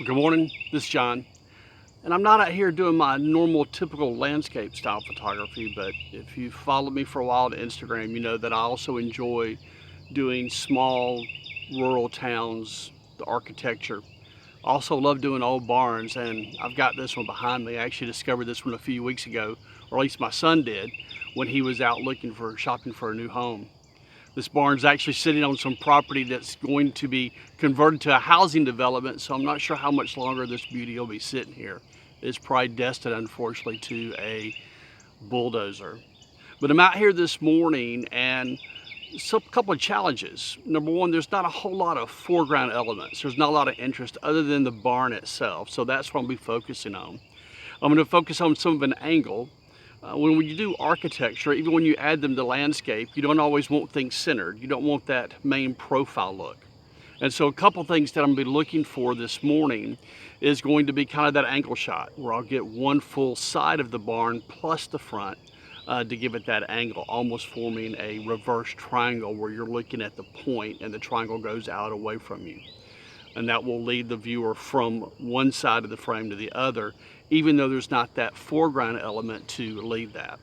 Good morning, this is John, and I'm not out here doing my normal typical landscape style photography, but if you've followed me for a while on Instagram, you know that I also enjoy doing small rural towns, the architecture. I also love doing old barns, and I've got this one behind me. I actually discovered this one a few weeks ago, or at least my son did, when he was out shopping for a new home. This barn's actually sitting on some property that's going to be converted to a housing development, so I'm not sure how much longer this beauty will be sitting here. It's probably destined, unfortunately, to a bulldozer. But I'm out here this morning, and a couple of challenges. Number one, there's not a whole lot of foreground elements. There's not a lot of interest other than the barn itself, so that's what I'll be focusing on. I'm going to focus on some of an angle. When you do architecture, even when you add them to landscape, you don't always want things centered. You don't want that main profile look. And so a couple things that I'm going to be looking for this morning is going to be kind of that angle shot, where I'll get one full side of the barn plus the front to give it that angle, almost forming a reverse triangle where you're looking at the point and the triangle goes out away from you. And that will lead the viewer from one side of the frame to the other, even though there's not that foreground element to lead that.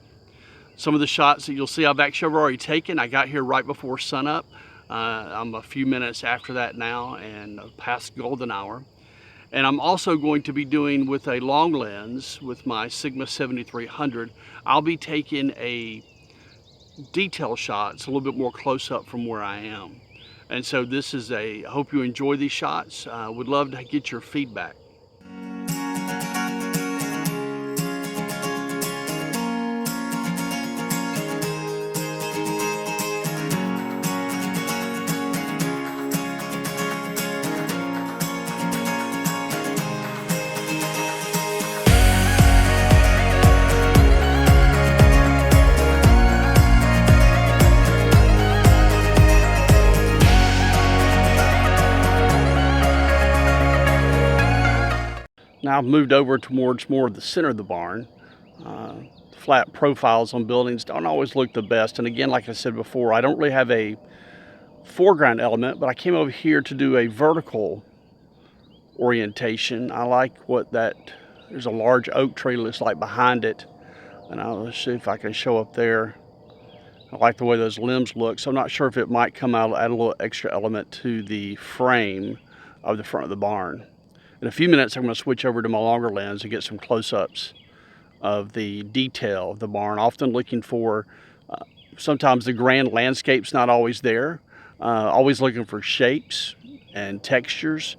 Some of the shots that you'll see I've actually already taken. I got here right before sunup. I'm a few minutes after that now and past golden hour. And I'm also going to be doing with a long lens with my Sigma 7300. I'll be taking a detail shots a little bit more close up from where I am. And so this is I hope you enjoy these shots. Would love to get your feedback. Now I've moved over towards more of the center of the barn. Flat profiles on buildings don't always look the best. And again, like I said before, I don't really have a foreground element, but I came over here to do a vertical orientation. I like there's a large oak tree looks like behind it. And I'll see if I can show up there. I like the way those limbs look. So I'm not sure if it might come out, add a little extra element to the frame of the front of the barn. In a few minutes, I'm going to switch over to my longer lens and get some close-ups of the detail of the barn, often looking for, sometimes the grand landscape's not always there, always looking for shapes and textures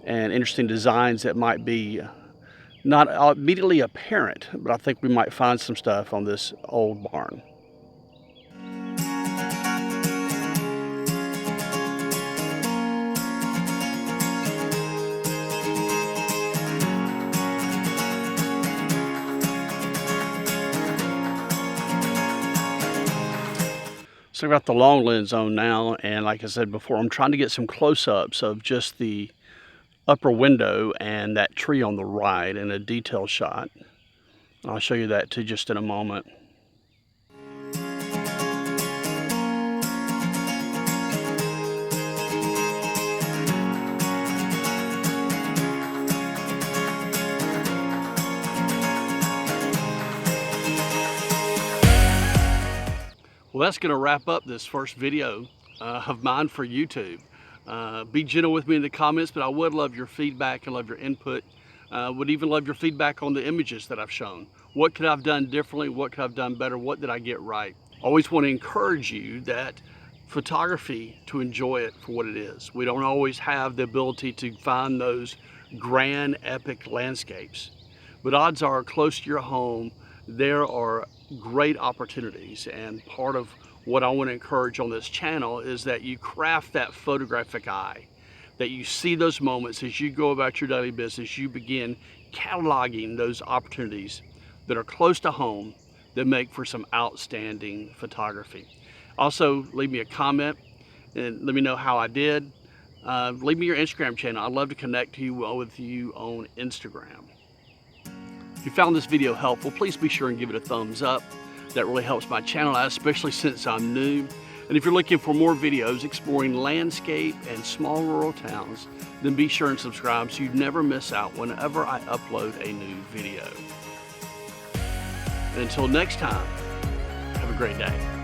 and interesting designs that might be not immediately apparent, but I think we might find some stuff on this old barn. So I've got the long lens on now, and like I said before, I'm trying to get some close-ups of just the upper window and that tree on the right in a detail shot. I'll show you that too just in a moment. Well, that's going to wrap up this first video of mine for YouTube. Be gentle with me in the comments, but I would love your feedback and love your input. Would even love your feedback on the images that I've shown. What could I have done differently? What could I have done better? What did I get right? Always want to encourage you that photography, to enjoy it for what it is. We don't always have the ability to find those grand, epic landscapes. But odds are, close to your home, there are great opportunities, and part of what I want to encourage on this channel is that you craft that photographic eye, that you see those moments as you go about your daily business. You begin cataloging those opportunities that are close to home that make for some outstanding photography. Also, leave me a comment and let me know how I did. Leave me your Instagram channel. I'd love to connect with you on Instagram. If you found this video helpful, please be sure and give it a thumbs up. That really helps my channel out, especially since I'm new. And if you're looking for more videos exploring landscape and small rural towns, then be sure and subscribe so you never miss out whenever I upload a new video. And until next time, have a great day.